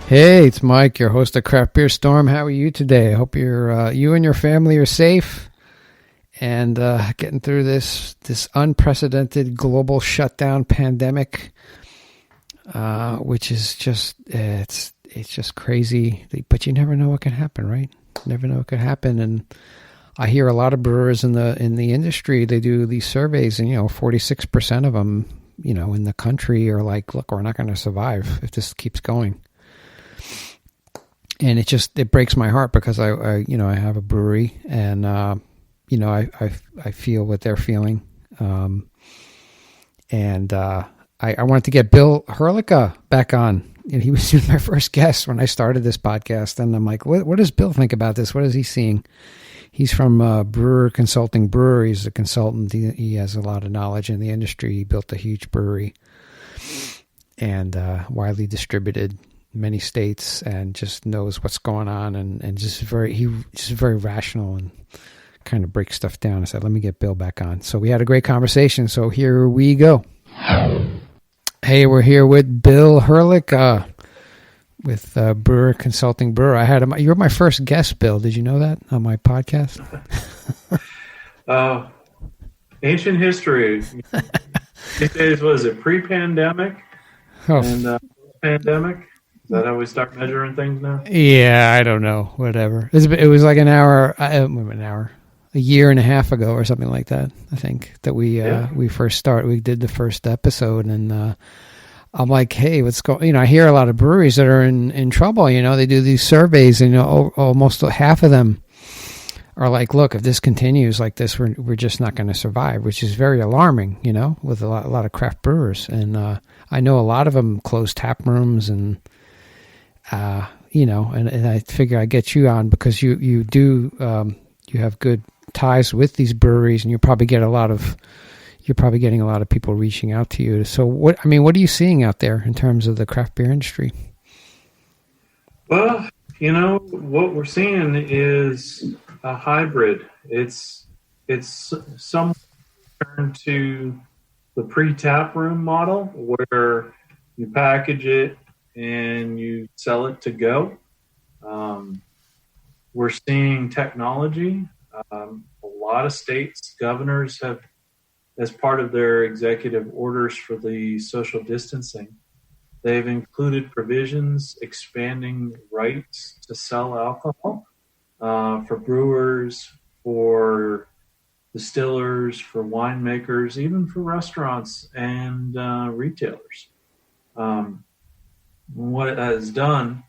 Hey, it's Mike, your host of Craft Beer Storm. How are you today? I hope you and your family are safe and getting through this unprecedented global shutdown pandemic, which is just it's just crazy. But you never know what can happen, right? Never know what could happen. And I hear a lot of brewers in the industry, they do these surveys, and 46% of them, in the country are like, look, we're not going to survive if this keeps going. And it breaks my heart because I have a brewery, and I feel what they're feeling. And I wanted to get Bill Herlicka back on, and he was my first guest when I started this podcast. And I'm like, what does Bill think about this? What is he seeing? He's from Brewer Consulting Brewer. He's a consultant. He has a lot of knowledge in the industry. He built a huge brewery and widely distributed many states, and just knows what's going on, and just very rational and kind of breaks stuff down. I said, let me get Bill back on. So we had a great conversation. So here we go. Hey, we're here with Bill Herlicka with Brewer Consulting Brewer. You were my first guest, Bill. Did you know that on my podcast? Ancient history. These days, was it pre-pandemic and pandemic? Is that how we start measuring things now? Yeah, I don't know. Whatever. It was like a year and a half ago or something like that. I think that we did the first episode, and I'm like, hey, what's going? I hear a lot of breweries that are in trouble. They do these surveys, and almost half of them are like, look, if this continues like this, we're just not going to survive, which is very alarming. With a lot of craft brewers, and I know a lot of them close tap rooms and. And I figure I get you on because you have good ties with these breweries, and you're probably getting a lot of people reaching out to you. So what are you seeing out there in terms of the craft beer industry? Well, what we're seeing is a hybrid. It's some turn to the pre-tap room model where you package it and you sell it to go. We're seeing technology. A lot of states, governors have, as part of their executive orders for the social distancing, they've included provisions expanding rights to sell alcohol for brewers, for distillers, for winemakers, even for restaurants and retailers. What it has done,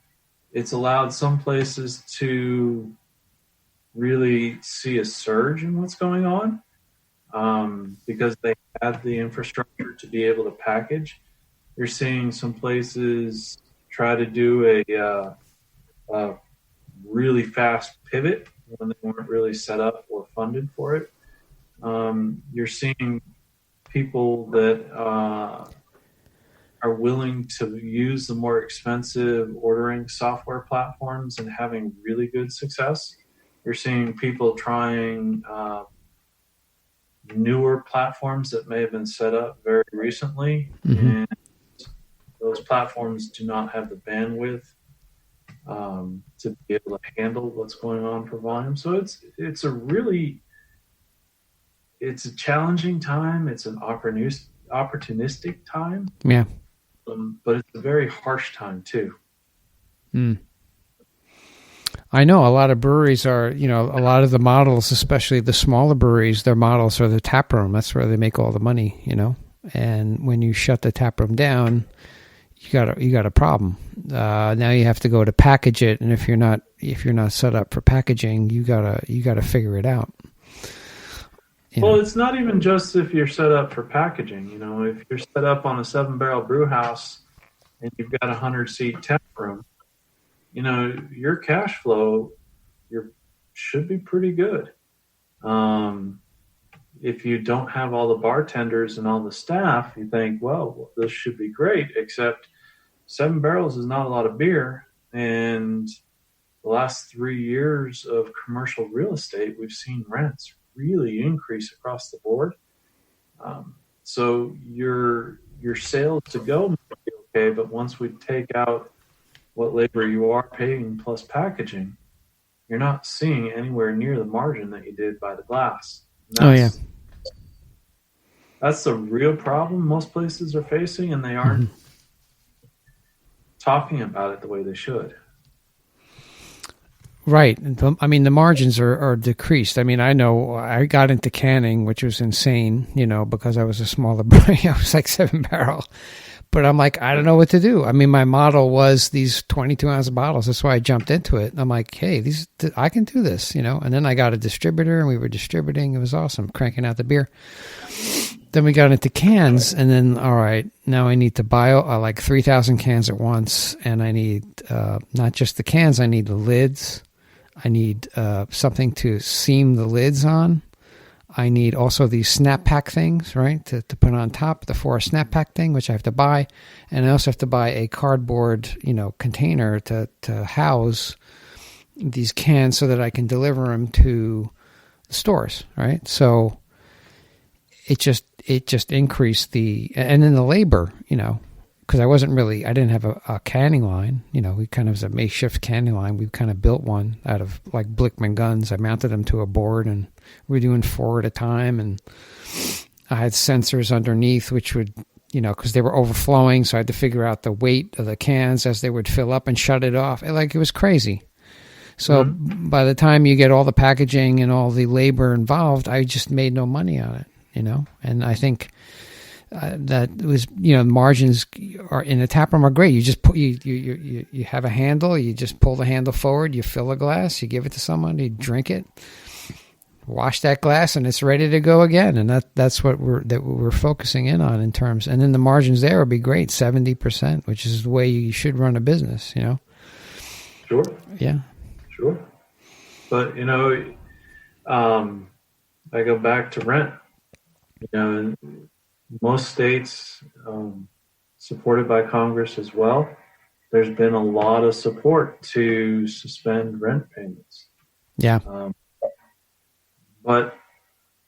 it's allowed some places to really see a surge in what's going on because they have the infrastructure to be able to package. You're seeing some places try to do a really fast pivot when they weren't really set up or funded for it. You're seeing people that are willing to use the more expensive ordering software platforms and having really good success. You're seeing people trying newer platforms that may have been set up very recently, and those platforms do not have the bandwidth to be able to handle what's going on for volume. So it's a challenging time. It's an opportunistic time. Yeah. But it's a very harsh time too. I know a lot of breweries are, a lot of the models, especially the smaller breweries, their models are the tap room. That's where they make all the money, And when you shut the tap room down, you got a problem. Now you have to go to package it, and if you're not set up for packaging, you gotta figure it out. Well, it's not even just if you're set up for packaging. If you're set up on a 7-barrel brew house and you've got a 100-seat tap room, your cash flow should be pretty good. If you don't have all the bartenders and all the staff, you think, well, this should be great, except 7 barrels is not a lot of beer. And the last 3 years of commercial real estate, we've seen rents really increase across the board. So your sales to go might be okay, but once we take out what labor you are paying plus packaging, you're not seeing anywhere near the margin that you did by the glass. Oh yeah. That's the real problem most places are facing, and they aren't talking about it the way they should. Right. I mean, the margins are decreased. I mean, I know I got into canning, which was insane, because I was a smaller brewery. I was like 7-barrel. But I'm like, I don't know what to do. I mean, my model was these 22-ounce bottles. That's why I jumped into it. I'm like, hey, I can do this, And then I got a distributor, and we were distributing. It was awesome, cranking out the beer. Then we got into cans, and then, all right, now I need to buy like 3,000 cans at once, and I need not just the cans, I need the lids. I need something to seam the lids on. I need also these snap pack things, right, to put on top, the 4 snap pack thing, which I have to buy. And I also have to buy a cardboard, container to house these cans so that I can deliver them to the stores, right? So it just increased and then the labor, because I didn't have a canning line. We kind of was a makeshift canning line. We kind of built one out of like Blickman guns. I mounted them to a board, and we were doing 4 at a time. And I had sensors underneath, which would, because they were overflowing. So I had to figure out the weight of the cans as they would fill up and shut it off. It was crazy. So by the time you get all the packaging and all the labor involved, I just made no money on it, And I think that was, margins are in a tap room are great. You just put you have a handle, you just pull the handle forward, you fill a glass, you give it to someone, you drink it, wash that glass, and it's ready to go again. And that's what we're focusing in on in terms. And then the margins there would be great, 70%, which is the way you should run a business. Sure. Yeah. Sure. But I go back to rent. In most states, supported by Congress as well, there's been a lot of support to suspend rent payments. Yeah. But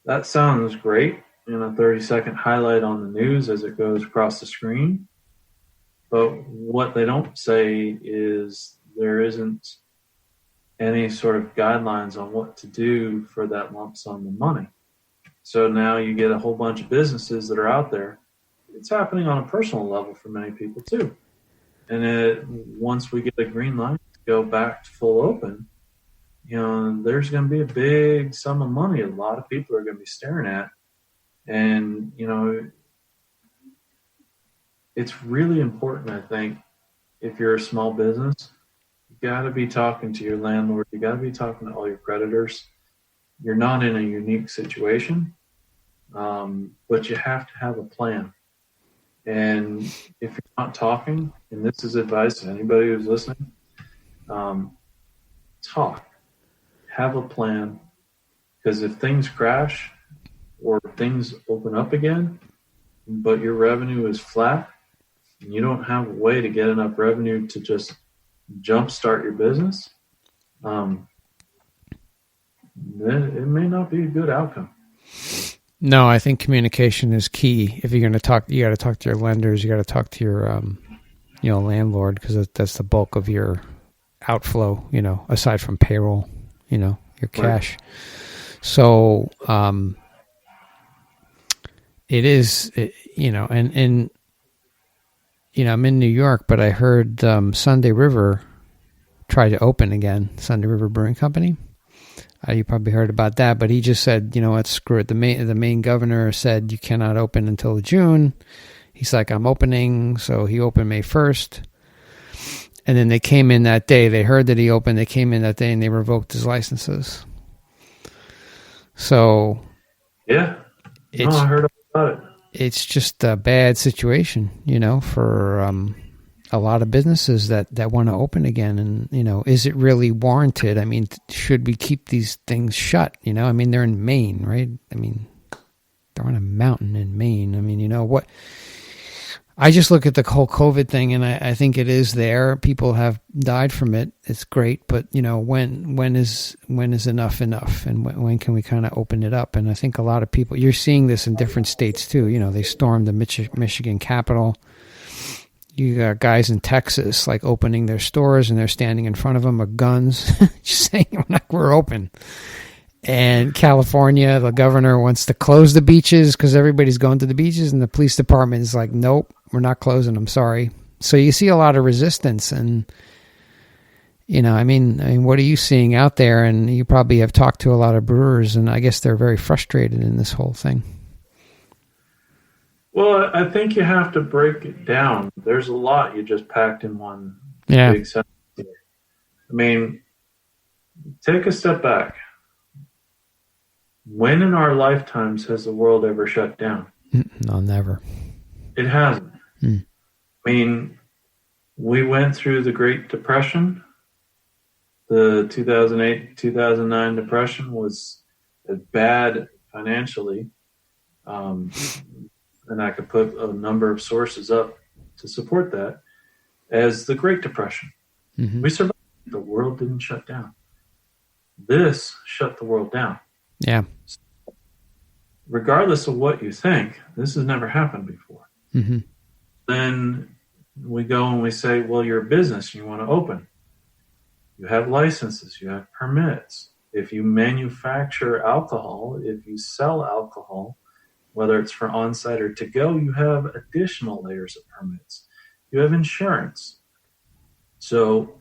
that sounds great in a 30-second highlight on the news as it goes across the screen. But what they don't say is there isn't any sort of guidelines on what to do for that lump sum of money. So now you get a whole bunch of businesses that are out there. It's happening on a personal level for many people too. And once we get a green light to go back to full open, there's going to be a big sum of money a lot of people are going to be staring at. And, it's really important, I think, if you're a small business, you got to be talking to your landlord. You got to be talking to all your creditors. You're not in a unique situation, but you have to have a plan. And if you're not talking, and this is advice to anybody who's listening, talk. Have a plan. Because if things crash or things open up again, but your revenue is flat, and you don't have a way to get enough revenue to just jumpstart your business, then it may not be a good outcome. No, I think communication is key. If you're going to talk, you got to talk to your lenders. You got to talk to your, landlord, because that's the bulk of your outflow. Aside from payroll, your cash. Right. So, it is, and I'm in New York, but I heard Sunday River try to open again. Sunday River Brewing Company. You probably heard about that, but he just said, let's screw it. The main governor said you cannot open until June. He's like, I'm opening. So he opened May 1st. And then they came in that day. They heard that he opened. They came in that day and they revoked his licenses. So. Yeah. I heard about it. It's just a bad situation, for a lot of businesses that want to open again. And, is it really warranted? I mean, should we keep these things shut? I mean, they're in Maine, right? I mean, they're on a mountain in Maine. I mean, what? I just look at the whole COVID thing, and I think it is there. People have died from it. It's great, but when is enough? And when can we kind of open it up? And I think a lot of people, you're seeing this in different states too. They stormed the Michigan Capitol. You got guys in Texas like opening their stores and they're standing in front of them with guns, just saying we're open. And California, the governor wants to close the beaches because everybody's going to the beaches, and the police department is like, nope, we're not closing them. Sorry. So you see a lot of resistance, and I mean, what are you seeing out there? And you probably have talked to a lot of brewers, and I guess they're very frustrated in this whole thing. Well, I think you have to break it down. There's a lot you just packed in one big sentence here. I mean, take a step back. When in our lifetimes has the world ever shut down? No, never. It hasn't. I mean, we went through the Great Depression. The 2008-2009 Depression was bad financially. And I could put a number of sources up to support that, as the Great Depression. We survived. The world didn't shut down. This shut the world down. Yeah. Regardless of what you think, this has never happened before. Then we go and we say, well, you're a business, you want to open. You have licenses, you have permits. If you manufacture alcohol, if you sell alcohol, whether it's for on-site or to-go, you have additional layers of permits. You have insurance. So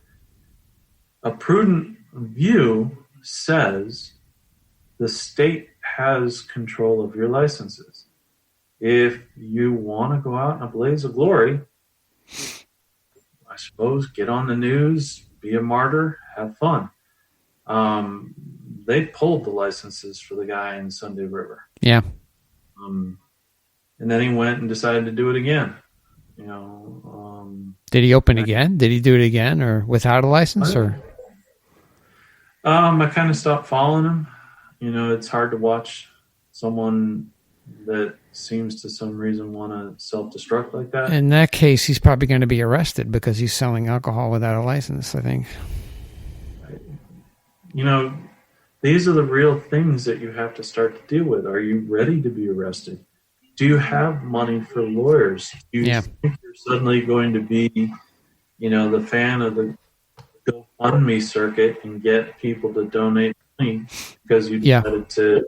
a prudent view says the state has control of your licenses. If you want to go out in a blaze of glory, I suppose get on the news, be a martyr, have fun. They pulled the licenses for the guy in Sunday River. Yeah. And then he went and decided to do it again. Did he open again? Did he do it again, or without a license? Or I kind of stopped following him. It's hard to watch someone that seems to some reason want to self-destruct like that. In that case, he's probably going to be arrested because he's selling alcohol without a license, I think. These are the real things that you have to start to deal with. Are you ready to be arrested? Do you have money for lawyers? Do you think you're suddenly going to be, the fan of the GoFundMe circuit and get people to donate money because you decided to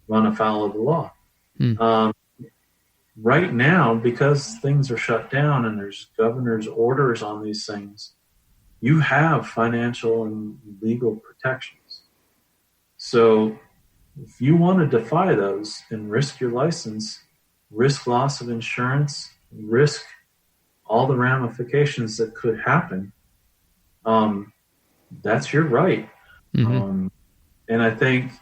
run afoul of the law? Right now, because things are shut down and there's governor's orders on these things, you have financial and legal protections. So if you want to defy those and risk your license, risk loss of insurance, risk all the ramifications that could happen, that's your right. And I think,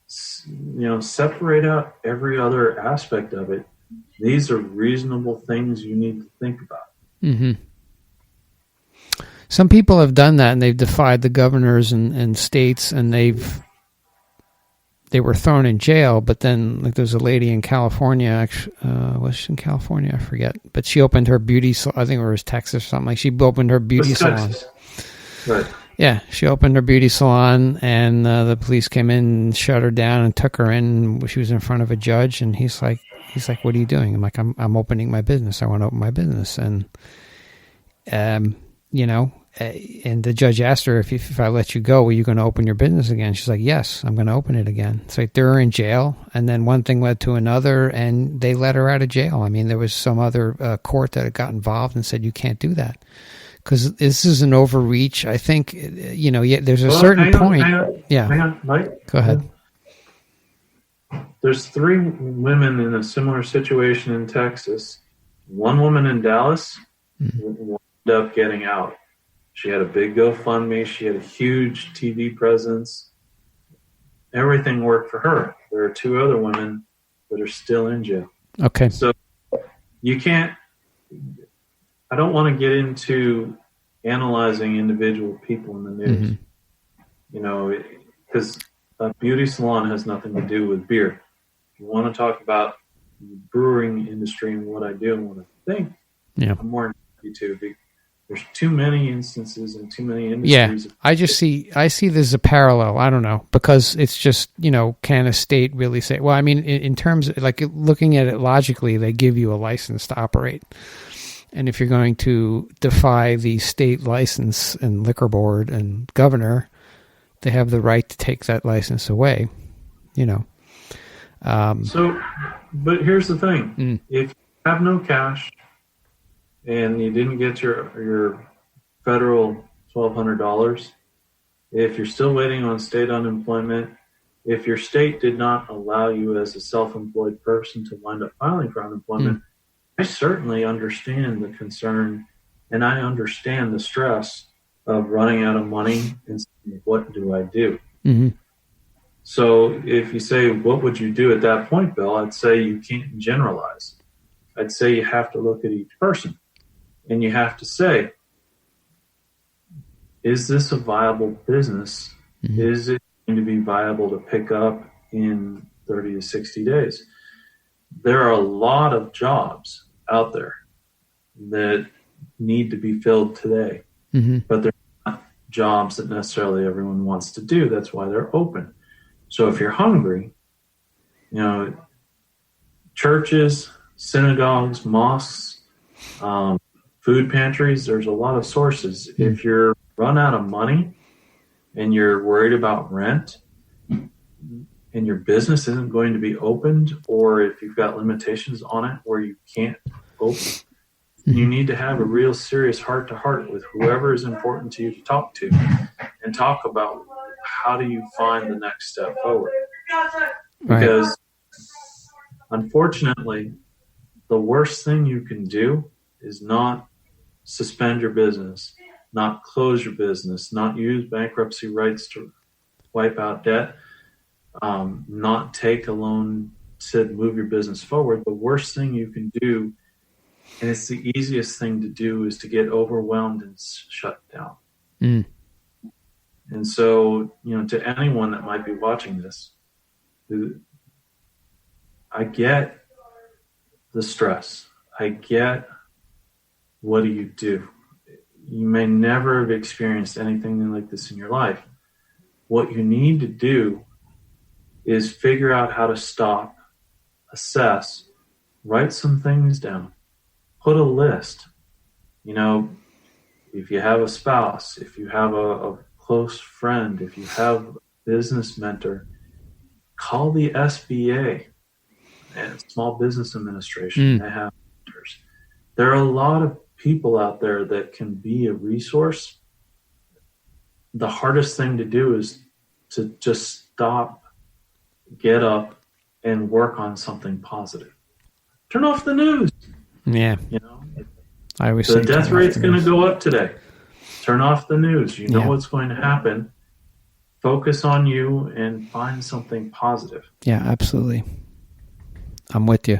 separate out every other aspect of it. These are reasonable things you need to think about. Some people have done that, and they've defied the governors and states, and they were thrown in jail. But then, like, there's a lady in California. Was she in California? I forget. But she opened her beauty. I think it was Texas or something. Like, she opened her beauty salon. Right. Yeah, she opened her beauty salon, and the police came in and shut her down and took her in. She was in front of a judge, and he's like, "What are you doing?" I'm like, "I'm opening my business. I want to open my business." And and the judge asked her, if I let you go, are you going to open your business again? She's like, yes, I'm going to open it again. So they threw her in jail, and then one thing led to another, and they let her out of jail. I mean, there was some other court that got involved and said, you can't do that. Because this is an overreach. I think, there's a certain point. Hang on, Mike. Go ahead. There's 3 women in a similar situation in Texas. One woman in Dallas wound up getting out. She had a big GoFundMe. She had a huge TV presence. Everything worked for her. There are 2 other women that are still in jail. Okay. So you can't, I don't want to get into analyzing individual people in the news, because a beauty salon has nothing to do with beer. If you want to talk about the brewing industry and what I do and what I think, I'm more than happy to. There's too many instances and too many industries. Yeah, I see there's a parallel. I don't know, because it's just, can a state really say, well, I mean, in terms of, like, looking at it logically, they give you a license to operate. And if you're going to defy the state license and liquor board and governor, they have the right to take that license away, you know. But here's the thing. If you have no cash and you didn't get your federal $1,200, if you're still waiting on state unemployment, if your state did not allow you as a self-employed person to wind up filing for unemployment, I certainly understand the concern, and I understand the stress of running out of money and saying, what do I do? Mm-hmm. So if you say, what would you do at that point, Bill? I'd say you can't generalize. I'd say you have to look at each person, and you have to say, is this a viable business? Mm-hmm. Is it going to be viable to pick up in 30 to 60 days? There are a lot of jobs out there that need to be filled today, but they're not jobs that necessarily everyone wants to do. That's why they're open. So if you're hungry, you know, churches, synagogues, mosques, food pantries, there's a lot of sources. If you're run out of money and you're worried about rent and your business isn't going to be opened, or if you've got limitations on it where you can't open, you need to have a real serious heart-to-heart with whoever is important to you to talk to and talk about how do you find the next step forward. Because unfortunately, the worst thing you can do is not suspend your business, not close your business, not use bankruptcy rights to wipe out debt, not take a loan to move your business forward. The worst thing you can do, and it's the easiest thing to do, is to get overwhelmed and shut down. And so, you know, to anyone that might be watching this, I get the stress. I get, what do you do? You may never have experienced anything like this in your life. What you need to do is figure out how to stop, assess, write some things down, put a list. You know, if you have a spouse, if you have a close friend, if you have a business mentor, call the SBA and Small Business Administration. They have mentors. There are a lot of people out there that can be a resource. The hardest thing to do is to just stop, get up, and work on something positive. Turn off the news. Yeah. You know, I always the death rate's going to go up today. Turn off the news. You know what's going to happen. Focus on you and find something positive. Yeah, absolutely. I'm with you.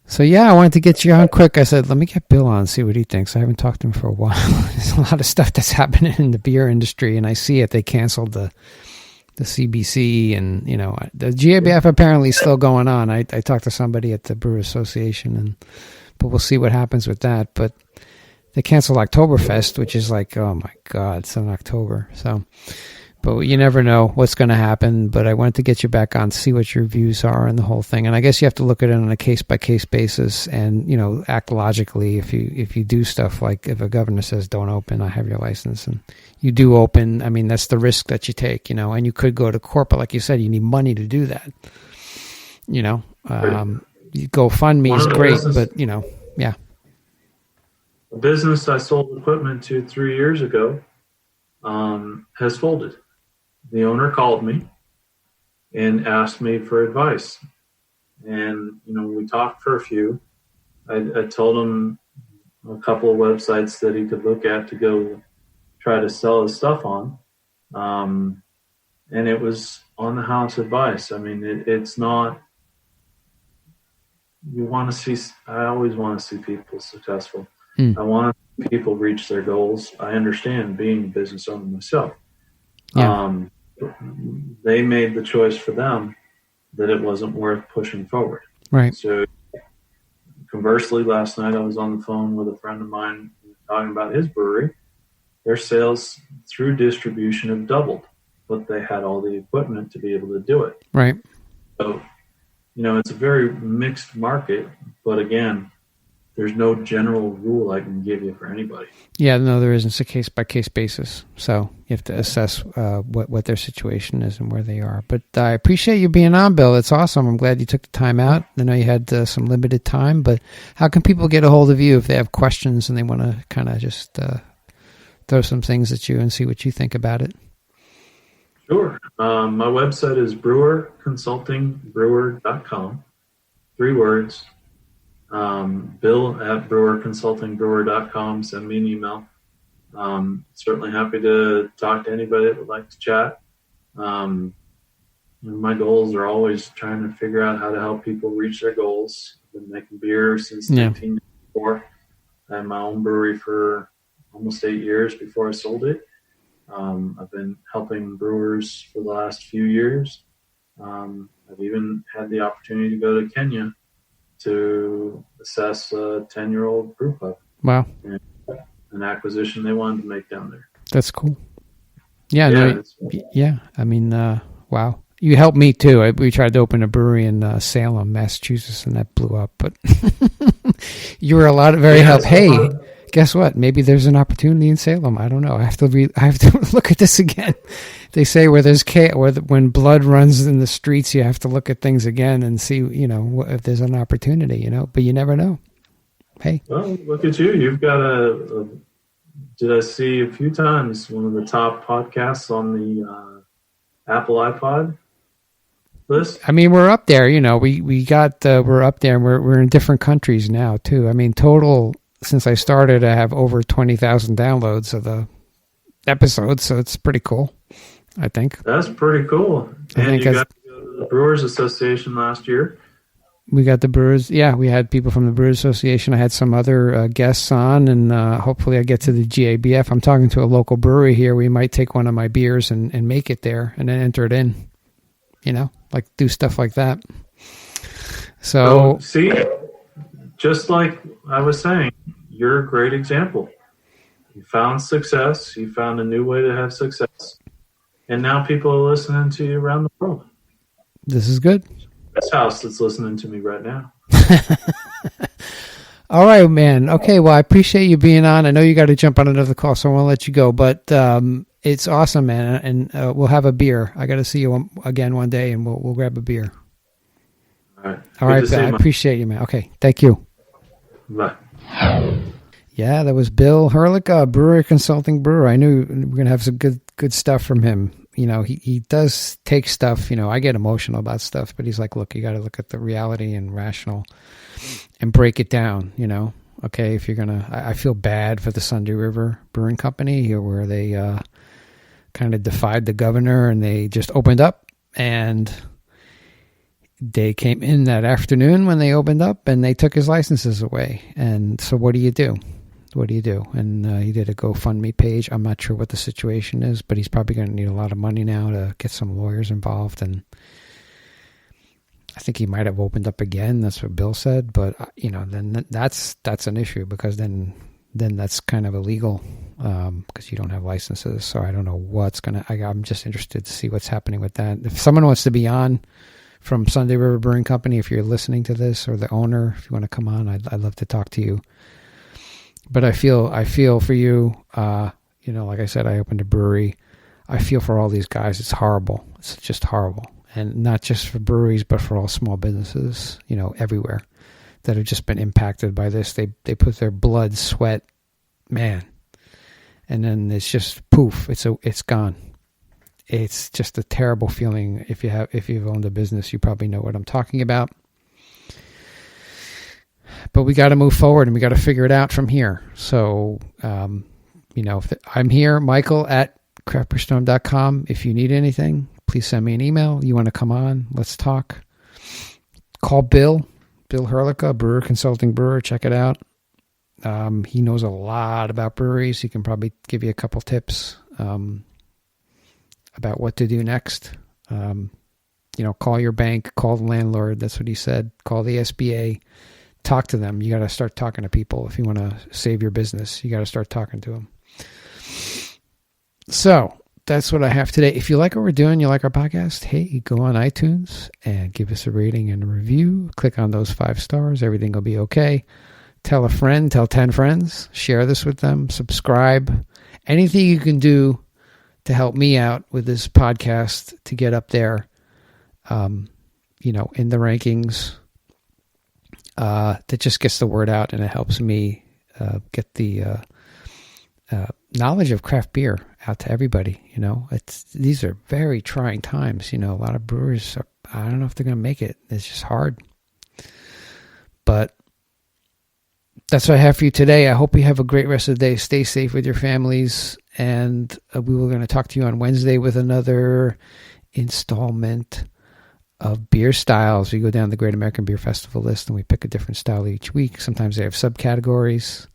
So, I wanted to get you on quick. I said, let me get Bill on, see what he thinks. I haven't talked to him for a while. There's a lot of stuff that's happening in the beer industry, and I see it. They canceled the CBC, and, you know, the GABF apparently is still going on. I talked to somebody at the Brewer Association, but we'll see what happens with that. But they canceled Oktoberfest, which is like, oh, my God, it's in October. So, but you never know what's going to happen. But I wanted to get you back on, see what your views are on the whole thing. And I guess you have to look at it on a case-by-case basis and, you know, act logically. If you do stuff like if a governor says, don't open, I have your license, and you do open, I mean, that's the risk that you take, you know, and you could go to court, but like you said, you need money to do that. You know, GoFundMe is great, but, you know, A business I sold equipment to 3 years ago has folded. The owner called me and asked me for advice. And, you know, we talked for a few. I told him a couple of websites that he could look at to go try to sell his stuff on. And it was on the house advice. I mean, it's not, I always want to see people successful. I want to see people reach their goals. I understand being a business owner myself. They made the choice for them that it wasn't worth pushing forward. Right. So conversely, last night I was on the phone with a friend of mine talking about his brewery. Their sales through distribution have doubled, but they had all the equipment to be able to do it. Right. So it's a very mixed market, but again, there's no general rule I can give you for anybody. Yeah, no, there isn't. It's a case-by-case basis. So you have to assess what their situation is and where they are. But I appreciate you being on, Bill. It's awesome. I'm glad you took the time out. I know you had some limited time, but how can people get a hold of you if they have questions and they want to kind of just throw some things at you and see what you think about it? Sure. My website is brewerconsultingbrewer.com. 3 words. Bill at brewerconsultingbrewer.com. Send me an email. Certainly happy to talk to anybody that would like to chat. My goals are always trying to figure out how to help people reach their goals. I've been making beer since 1994. I had my own brewery for almost 8 years before I sold it. I've been helping brewers for the last few years. I've even had the opportunity to go to Kenya to assess a 10-year-old brew pub. Wow. And an acquisition they wanted to make down there. That's cool. Yeah. I mean, wow. You helped me too. We tried to open a brewery in Salem, Massachusetts, and that blew up. But you were very helpful. Hey, guess what? Maybe there's an opportunity in Salem. I don't know. I have to look at this again. They say when blood runs in the streets, you have to look at things again and see, if there's an opportunity, But you never know. Hey. Well, look at you. You've got did I see a few times, one of the top podcasts on the Apple iPod list? I mean, we're up there. We're up there, and we're in different countries now too. I mean, total since I started, I have over 20,000 downloads of the episodes, so it's pretty cool. I think that's pretty cool. And you got the Brewers Association last year. We got the Brewers. Yeah, we had people from the Brewers Association. I had some other guests on, and hopefully I get to the GABF. I'm talking to a local brewery here. We might take one of my beers and make it there and then enter it in, like do stuff like that. So see, just like I was saying, you're a great example. You found success. You found a new way to have success. And now people are listening to you around the world. This is good. This house that's listening to me right now. All right, man. Okay, well, I appreciate you being on. I know you got to jump on another call, so I want to let you go. But it's awesome, man. And we'll have a beer. I got to see you again one day, and we'll grab a beer. All right. All right, I appreciate you, man. Okay, thank you. Bye. Yeah, that was Bill Herlicka, Brewer Consulting Brewer. I knew we were going to have some good stuff from him. He does take stuff, I get emotional about stuff, but he's like, look, you got to look at the reality and rational and break it down, Okay, if you're going to, I feel bad for the Sunday River Brewing Company where they kind of defied the governor and they just opened up, and they came in that afternoon when they opened up and they took his licenses away. And so what do you do? And he did a GoFundMe page. I'm not sure what the situation is, but he's probably going to need a lot of money now to get some lawyers involved. And I think he might have opened up again. That's what Bill said. But, then that's an issue, because then that's kind of illegal because you don't have licenses. So I don't know what's going to, I'm just interested to see what's happening with that. If someone wants to be on from Sunday River Brewing Company, if you're listening to this, or the owner, if you want to come on, I'd love to talk to you. But I feel for you, like I said, I opened a brewery. I feel for all these guys. It's horrible. It's just horrible. And not just for breweries, but for all small businesses, everywhere that have just been impacted by this. They put their blood, sweat, man. And then it's just poof, it's gone. It's just a terrible feeling. If you've owned a business, you probably know what I'm talking about. But we got to move forward, and we got to figure it out from here. So, I'm here, Michael at craftbrewstorm.com. If you need anything, please send me an email. You want to come on? Let's talk. Call Bill Herlicka, Brewer Consulting Brewer. Check it out. He knows a lot about breweries. He can probably give you a couple tips about what to do next. Call your bank, call the landlord. That's what he said. Call the SBA. Talk to them. You got to start talking to people. If you want to save your business, you got to start talking to them. So that's what I have today. If you like what we're doing, you like our podcast, hey, go on iTunes and give us a rating and a review. Click on those 5 stars. Everything will be okay. Tell a friend, tell 10 friends, share this with them, subscribe. Anything you can do to help me out with this podcast to get up there, in the rankings, that just gets the word out, and it helps me get the knowledge of craft beer out to everybody. These are very trying times. A lot of brewers I don't know if they're going to make it. It's just hard. But that's what I have for you today. I hope you have a great rest of the day. Stay safe with your families. And we were going to talk to you on Wednesday with another installment of beer styles. We go down the Great American Beer Festival list and we pick a different style each week. Sometimes they have subcategories.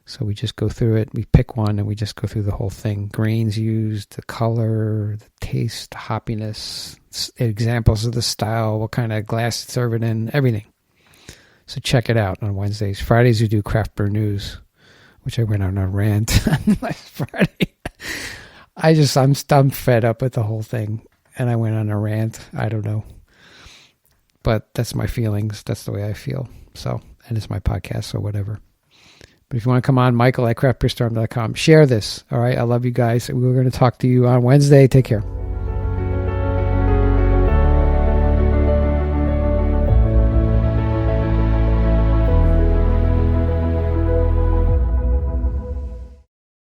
So we just go through it. We pick one and we just go through the whole thing. Grains used, the color, the taste, the hoppiness, examples of the style, what kind of glass to serve it in, everything. So check it out on Wednesdays. Fridays we do Craft Beer News, which I went on a rant on last Friday. I'm fed up with the whole thing. And I went on a rant. I don't know. But that's my feelings. That's the way I feel. So, and it's my podcast, so whatever. But if you want to come on, Michael at craftbeerstorm.com. Share this. All right. I love you guys. We're going to talk to you on Wednesday. Take care.